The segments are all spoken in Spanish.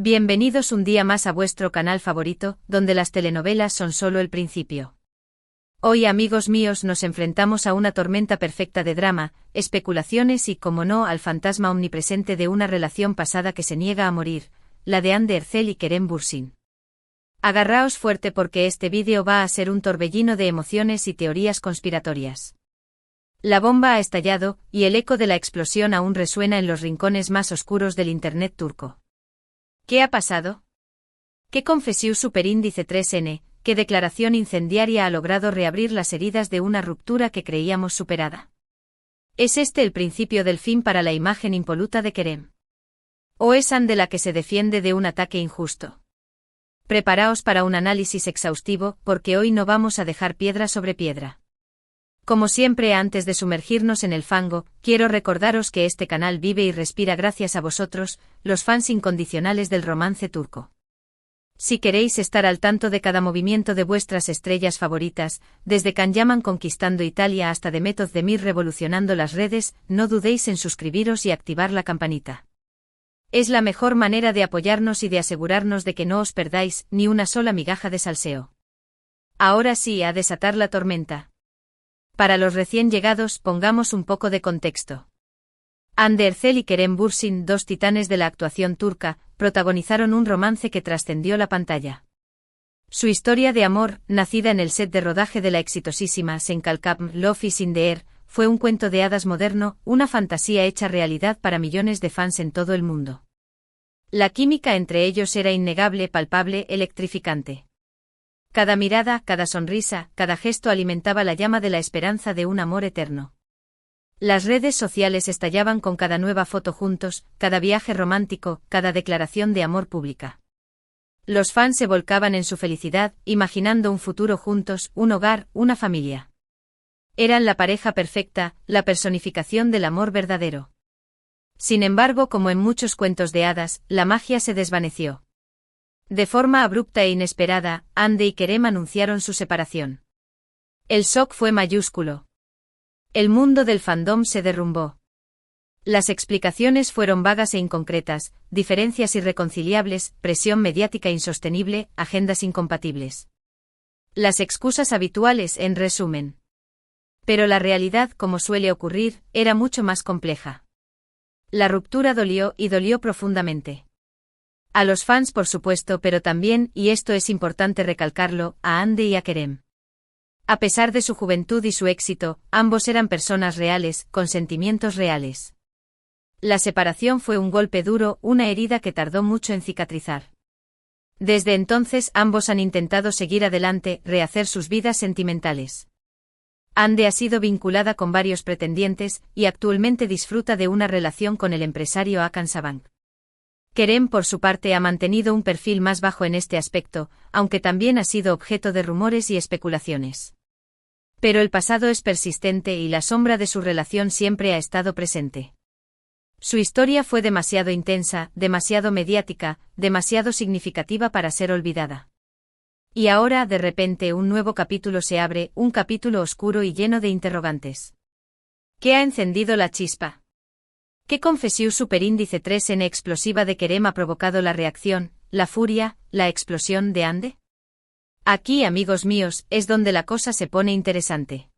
Bienvenidos un día más a vuestro canal favorito, donde las telenovelas son solo el principio. Hoy, amigos míos, nos enfrentamos a una tormenta perfecta de drama, especulaciones y, como no, al fantasma omnipresente de una relación pasada que se niega a morir, la de Hande Erçel y Kerem Bürsin. Agarraos fuerte porque este vídeo va a ser un torbellino de emociones y teorías conspiratorias. La bomba ha estallado, y el eco de la explosión aún resuena en los rincones más oscuros del internet turco. ¿Qué ha pasado? ¿Qué confesión superíndice 3N, qué declaración incendiaria ha logrado reabrir las heridas de una ruptura que creíamos superada? ¿Es este el principio del fin para la imagen impoluta de Kerem? ¿O es Hande la que se defiende de un ataque injusto? Preparaos para un análisis exhaustivo, porque hoy no vamos a dejar piedra sobre piedra. Como siempre, antes de sumergirnos en el fango, quiero recordaros que este canal vive y respira gracias a vosotros, los fans incondicionales del romance turco. Si queréis estar al tanto de cada movimiento de vuestras estrellas favoritas, desde Can Yaman conquistando Italia hasta Demet Özdemir revolucionando las redes, no dudéis en suscribiros y activar la campanita. Es la mejor manera de apoyarnos y de asegurarnos de que no os perdáis ni una sola migaja de salseo. Ahora sí, a desatar la tormenta. Para los recién llegados, pongamos un poco de contexto. Hande Erçel y Kerem Bürsin, dos titanes de la actuación turca, protagonizaron un romance que trascendió la pantalla. Su historia de amor, nacida en el set de rodaje de la exitosísima Senkalkam Love is in the Air, fue un cuento de hadas moderno, una fantasía hecha realidad para millones de fans en todo el mundo. La química entre ellos era innegable, palpable, electrificante. Cada mirada, cada sonrisa, cada gesto alimentaba la llama de la esperanza de un amor eterno. Las redes sociales estallaban con cada nueva foto juntos, cada viaje romántico, cada declaración de amor pública. Los fans se volcaban en su felicidad, imaginando un futuro juntos, un hogar, una familia. Eran la pareja perfecta, la personificación del amor verdadero. Sin embargo, como en muchos cuentos de hadas, la magia se desvaneció. De forma abrupta e inesperada, Hande y Kerem anunciaron su separación. El shock fue mayúsculo. El mundo del fandom se derrumbó. Las explicaciones fueron vagas e inconcretas, diferencias irreconciliables, presión mediática insostenible, agendas incompatibles. Las excusas habituales, en resumen. Pero la realidad, como suele ocurrir, era mucho más compleja. La ruptura dolió, y dolió profundamente. A los fans, por supuesto, pero también, y esto es importante recalcarlo, a Hande y a Kerem. A pesar de su juventud y su éxito, ambos eran personas reales, con sentimientos reales. La separación fue un golpe duro, una herida que tardó mucho en cicatrizar. Desde entonces, ambos han intentado seguir adelante, rehacer sus vidas sentimentales. Hande ha sido vinculada con varios pretendientes, y actualmente disfruta de una relación con el empresario Hakan Sabank. Kerem, por su parte, ha mantenido un perfil más bajo en este aspecto, aunque también ha sido objeto de rumores y especulaciones. Pero el pasado es persistente y la sombra de su relación siempre ha estado presente. Su historia fue demasiado intensa, demasiado mediática, demasiado significativa para ser olvidada. Y ahora, de repente, un nuevo capítulo se abre, un capítulo oscuro y lleno de interrogantes. ¿Qué ha encendido la chispa? ¿Qué confesión superíndice 3N explosiva de Kerem ha provocado la reacción, la furia, la explosión de Hande? Aquí, amigos míos, es donde la cosa se pone interesante.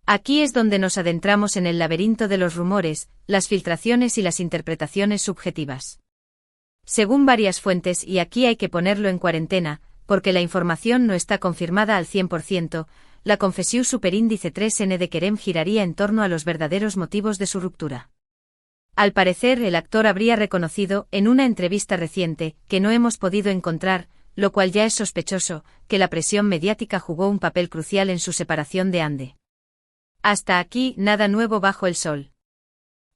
Aquí es donde nos adentramos en el laberinto de los rumores, las filtraciones y las interpretaciones subjetivas. Según varias fuentes, y aquí hay que ponerlo en cuarentena, porque la información no está confirmada al 100%, la confesión superíndice 3N de Kerem giraría en torno a los verdaderos motivos de su ruptura. Al parecer, el actor habría reconocido, en una entrevista reciente, que no hemos podido encontrar, lo cual ya es sospechoso, que la presión mediática jugó un papel crucial en su separación de Hande. Hasta aquí, nada nuevo bajo el sol.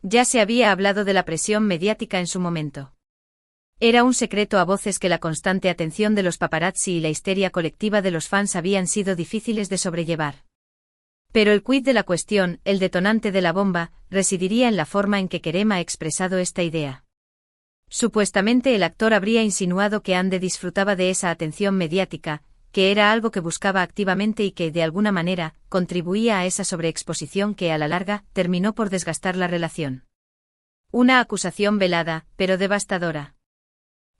Ya se había hablado de la presión mediática en su momento. Era un secreto a voces que la constante atención de los paparazzi y la histeria colectiva de los fans habían sido difíciles de sobrellevar. Pero el quid de la cuestión, el detonante de la bomba, residiría en la forma en que Kerem ha expresado esta idea. Supuestamente el actor habría insinuado que Hande disfrutaba de esa atención mediática, que era algo que buscaba activamente y que, de alguna manera, contribuía a esa sobreexposición que, a la larga, terminó por desgastar la relación. Una acusación velada, pero devastadora.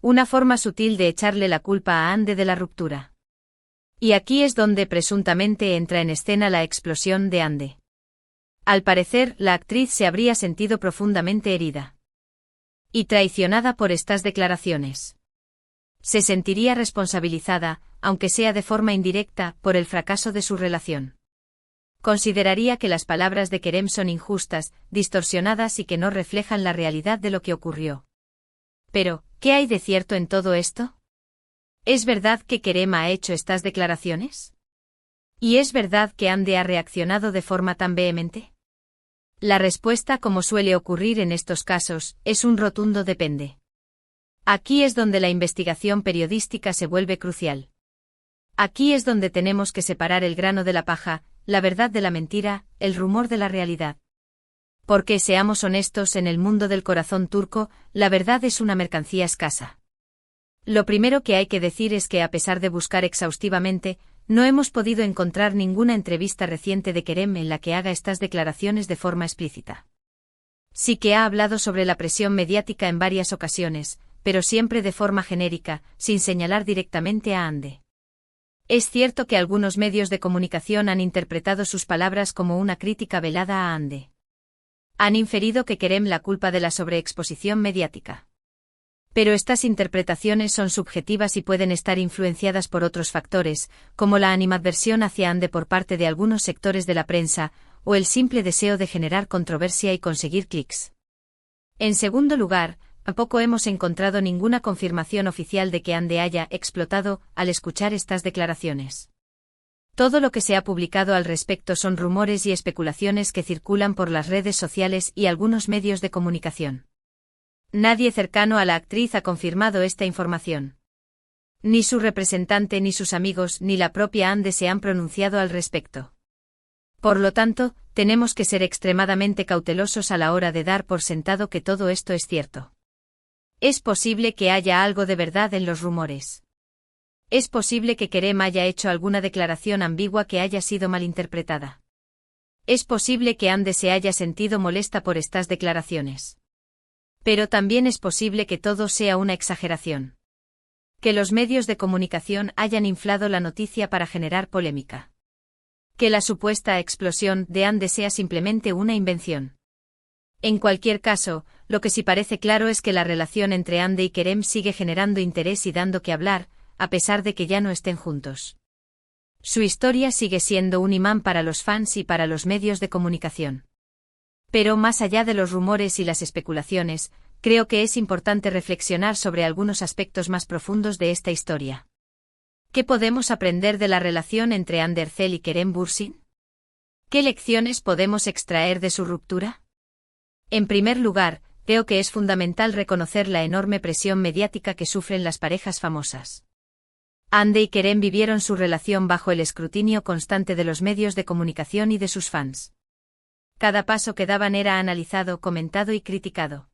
Una forma sutil de echarle la culpa a Ande de la ruptura. Y aquí es donde presuntamente entra en escena la explosión de Ande. Al parecer, la actriz se habría sentido profundamente herida y traicionada por estas declaraciones. Se sentiría responsabilizada, aunque sea de forma indirecta, por el fracaso de su relación. Consideraría que las palabras de Kerem son injustas, distorsionadas y que no reflejan la realidad de lo que ocurrió. Pero, ¿qué hay de cierto en todo esto? ¿Es verdad que Kerem ha hecho estas declaraciones? ¿Y es verdad que Ande ha reaccionado de forma tan vehemente? La respuesta, como suele ocurrir en estos casos, es un rotundo depende. Aquí es donde la investigación periodística se vuelve crucial. Aquí es donde tenemos que separar el grano de la paja, la verdad de la mentira, el rumor de la realidad. Porque, seamos honestos, en el mundo del corazón turco, la verdad es una mercancía escasa. Lo primero que hay que decir es que, a pesar de buscar exhaustivamente, no hemos podido encontrar ninguna entrevista reciente de Kerem en la que haga estas declaraciones de forma explícita. Sí que ha hablado sobre la presión mediática en varias ocasiones, pero siempre de forma genérica, sin señalar directamente a Ande. Es cierto que algunos medios de comunicación han interpretado sus palabras como una crítica velada a Ande. Han inferido que Kerem la culpa de la sobreexposición mediática. Pero estas interpretaciones son subjetivas y pueden estar influenciadas por otros factores, como la animadversión hacia Ande por parte de algunos sectores de la prensa, o el simple deseo de generar controversia y conseguir clics. En segundo lugar, tampoco hemos encontrado ninguna confirmación oficial de que Ande haya explotado al escuchar estas declaraciones. Todo lo que se ha publicado al respecto son rumores y especulaciones que circulan por las redes sociales y algunos medios de comunicación. Nadie cercano a la actriz ha confirmado esta información. Ni su representante, ni sus amigos, ni la propia Ande se han pronunciado al respecto. Por lo tanto, tenemos que ser extremadamente cautelosos a la hora de dar por sentado que todo esto es cierto. Es posible que haya algo de verdad en los rumores. Es posible que Kerem haya hecho alguna declaración ambigua que haya sido malinterpretada. Es posible que Ande se haya sentido molesta por estas declaraciones. Pero también es posible que todo sea una exageración. Que los medios de comunicación hayan inflado la noticia para generar polémica. Que la supuesta explosión de Ande sea simplemente una invención. En cualquier caso, lo que sí parece claro es que la relación entre Ande y Kerem sigue generando interés y dando que hablar, a pesar de que ya no estén juntos. Su historia sigue siendo un imán para los fans y para los medios de comunicación. Pero más allá de los rumores y las especulaciones, creo que es importante reflexionar sobre algunos aspectos más profundos de esta historia. ¿Qué podemos aprender de la relación entre Hande Erçel y Kerem Bürsin? ¿Qué lecciones podemos extraer de su ruptura? En primer lugar, creo que es fundamental reconocer la enorme presión mediática que sufren las parejas famosas. Hande y Kerem vivieron su relación bajo el escrutinio constante de los medios de comunicación y de sus fans. Cada paso que daban era analizado, comentado y criticado.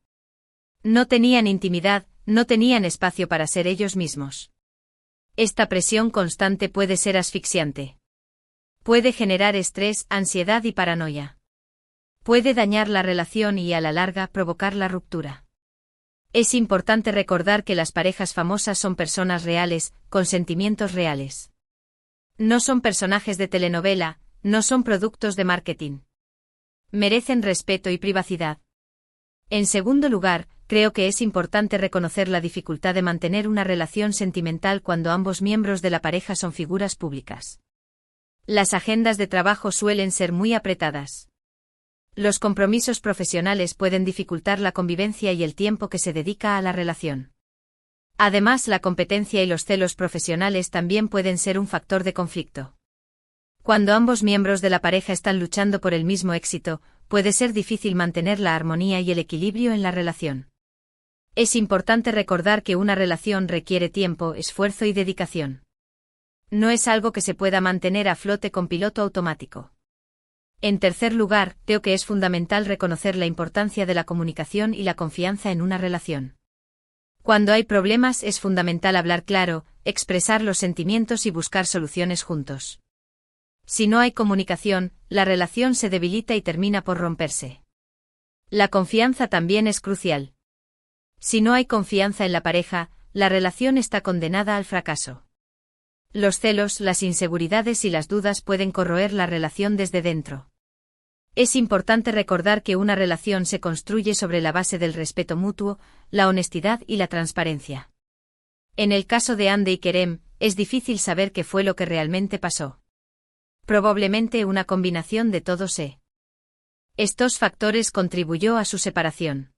No tenían intimidad, no tenían espacio para ser ellos mismos. Esta presión constante puede ser asfixiante. Puede generar estrés, ansiedad y paranoia. Puede dañar la relación y, a la larga, provocar la ruptura. Es importante recordar que las parejas famosas son personas reales, con sentimientos reales. No son personajes de telenovela, no son productos de marketing. Merecen respeto y privacidad. En segundo lugar, creo que es importante reconocer la dificultad de mantener una relación sentimental cuando ambos miembros de la pareja son figuras públicas. Las agendas de trabajo suelen ser muy apretadas. Los compromisos profesionales pueden dificultar la convivencia y el tiempo que se dedica a la relación. Además, la competencia y los celos profesionales también pueden ser un factor de conflicto. Cuando ambos miembros de la pareja están luchando por el mismo éxito, puede ser difícil mantener la armonía y el equilibrio en la relación. Es importante recordar que una relación requiere tiempo, esfuerzo y dedicación. No es algo que se pueda mantener a flote con piloto automático. En tercer lugar, creo que es fundamental reconocer la importancia de la comunicación y la confianza en una relación. Cuando hay problemas es fundamental hablar claro, expresar los sentimientos y buscar soluciones juntos. Si no hay comunicación, la relación se debilita y termina por romperse. La confianza también es crucial. Si no hay confianza en la pareja, la relación está condenada al fracaso. Los celos, las inseguridades y las dudas pueden corroer la relación desde dentro. Es importante recordar que una relación se construye sobre la base del respeto mutuo, la honestidad y la transparencia. En el caso de Hande y Kerem, es difícil saber qué fue lo que realmente pasó. Probablemente una combinación de todos. Estos factores contribuyó a su separación.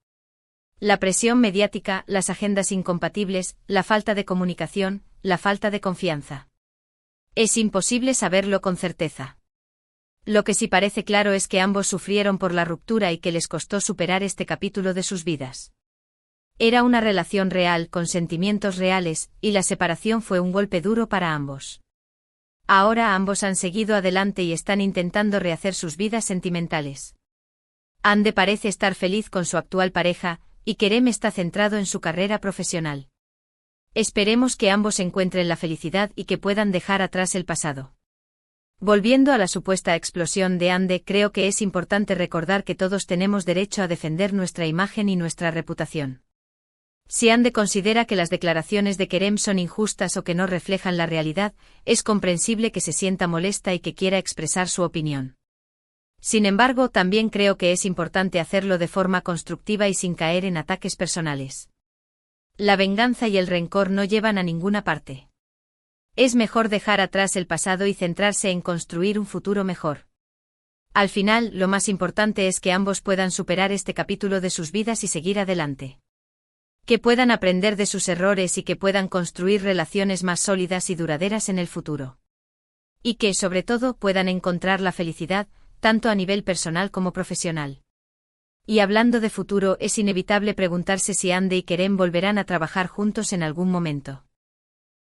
La presión mediática, las agendas incompatibles, la falta de comunicación, la falta de confianza. Es imposible saberlo con certeza. Lo que sí parece claro es que ambos sufrieron por la ruptura y que les costó superar este capítulo de sus vidas. Era una relación real con sentimientos reales, y la separación fue un golpe duro para ambos. Ahora ambos han seguido adelante y están intentando rehacer sus vidas sentimentales. Hande parece estar feliz con su actual pareja, y Kerem está centrado en su carrera profesional. Esperemos que ambos encuentren la felicidad y que puedan dejar atrás el pasado. Volviendo a la supuesta explosión de Hande, creo que es importante recordar que todos tenemos derecho a defender nuestra imagen y nuestra reputación. Si Hande considera que las declaraciones de Kerem son injustas o que no reflejan la realidad, es comprensible que se sienta molesta y que quiera expresar su opinión. Sin embargo, también creo que es importante hacerlo de forma constructiva y sin caer en ataques personales. La venganza y el rencor no llevan a ninguna parte. Es mejor dejar atrás el pasado y centrarse en construir un futuro mejor. Al final, lo más importante es que ambos puedan superar este capítulo de sus vidas y seguir adelante. Que puedan aprender de sus errores y que puedan construir relaciones más sólidas y duraderas en el futuro. Y que, sobre todo, puedan encontrar la felicidad, tanto a nivel personal como profesional. Y hablando de futuro, es inevitable preguntarse si Hande y Kerem volverán a trabajar juntos en algún momento.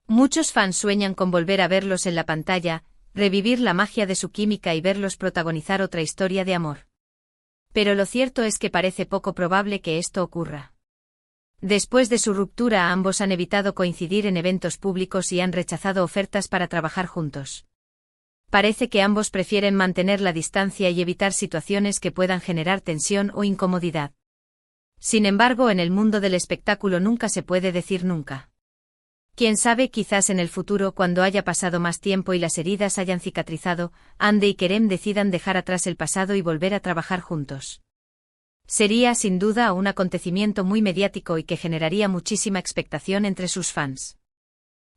Muchos fans sueñan con volver a verlos en la pantalla, revivir la magia de su química y verlos protagonizar otra historia de amor. Pero lo cierto es que parece poco probable que esto ocurra. Después de su ruptura, ambos han evitado coincidir en eventos públicos y han rechazado ofertas para trabajar juntos. Parece que ambos prefieren mantener la distancia y evitar situaciones que puedan generar tensión o incomodidad. Sin embargo, en el mundo del espectáculo nunca se puede decir nunca. Quién sabe, quizás en el futuro, cuando haya pasado más tiempo y las heridas hayan cicatrizado, Hande y Kerem decidan dejar atrás el pasado y volver a trabajar juntos. Sería, sin duda, un acontecimiento muy mediático y que generaría muchísima expectación entre sus fans.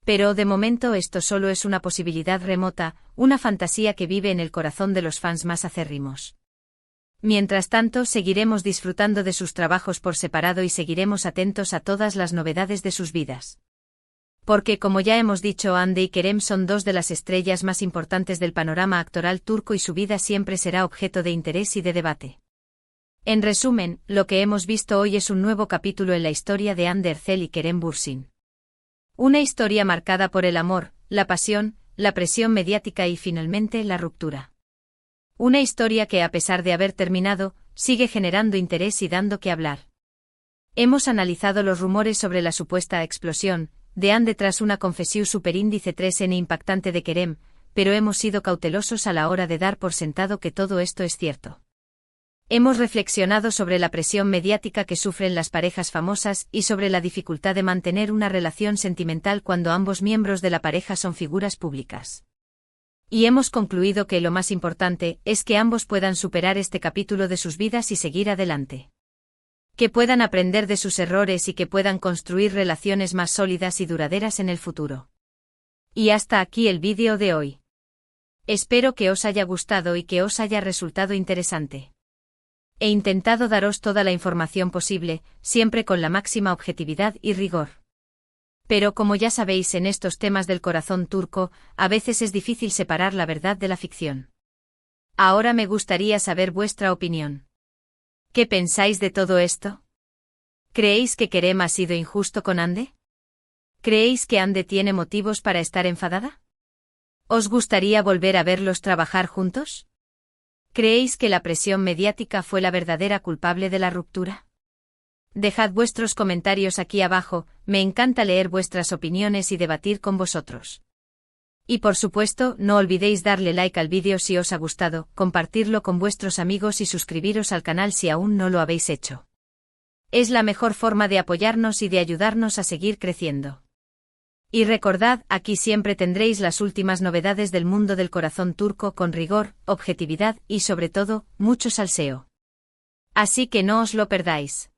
Pero, de momento, esto solo es una posibilidad remota, una fantasía que vive en el corazón de los fans más acérrimos. Mientras tanto, seguiremos disfrutando de sus trabajos por separado y seguiremos atentos a todas las novedades de sus vidas. Porque, como ya hemos dicho, Hande y Kerem son dos de las estrellas más importantes del panorama actoral turco y su vida siempre será objeto de interés y de debate. En resumen, lo que hemos visto hoy es un nuevo capítulo en la historia de Hande Erçel y Kerem Bürsin. Una historia marcada por el amor, la pasión, la presión mediática y finalmente la ruptura. Una historia que, a pesar de haber terminado, sigue generando interés y dando que hablar. Hemos analizado los rumores sobre la supuesta explosión de Hande tras una confesión superíndice 3N impactante de Kerem, pero hemos sido cautelosos a la hora de dar por sentado que todo esto es cierto. Hemos reflexionado sobre la presión mediática que sufren las parejas famosas y sobre la dificultad de mantener una relación sentimental cuando ambos miembros de la pareja son figuras públicas. Y hemos concluido que lo más importante es que ambos puedan superar este capítulo de sus vidas y seguir adelante. Que puedan aprender de sus errores y que puedan construir relaciones más sólidas y duraderas en el futuro. Y hasta aquí el vídeo de hoy. Espero que os haya gustado y que os haya resultado interesante. He intentado daros toda la información posible, siempre con la máxima objetividad y rigor. Pero como ya sabéis, en estos temas del corazón turco, a veces es difícil separar la verdad de la ficción. Ahora me gustaría saber vuestra opinión. ¿Qué pensáis de todo esto? ¿Creéis que Kerem ha sido injusto con Hande? ¿Creéis que Hande tiene motivos para estar enfadada? ¿Os gustaría volver a verlos trabajar juntos? ¿Creéis que la presión mediática fue la verdadera culpable de la ruptura? Dejad vuestros comentarios aquí abajo, me encanta leer vuestras opiniones y debatir con vosotros. Y por supuesto, no olvidéis darle like al vídeo si os ha gustado, compartirlo con vuestros amigos y suscribiros al canal si aún no lo habéis hecho. Es la mejor forma de apoyarnos y de ayudarnos a seguir creciendo. Y recordad, aquí siempre tendréis las últimas novedades del mundo del corazón turco con rigor, objetividad y sobre todo, mucho salseo. Así que no os lo perdáis.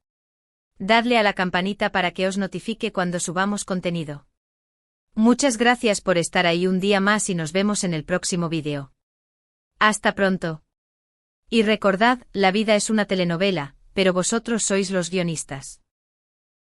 Dadle a la campanita para que os notifique cuando subamos contenido. Muchas gracias por estar ahí un día más y nos vemos en el próximo vídeo. Hasta pronto. Y recordad, la vida es una telenovela, pero vosotros sois los guionistas.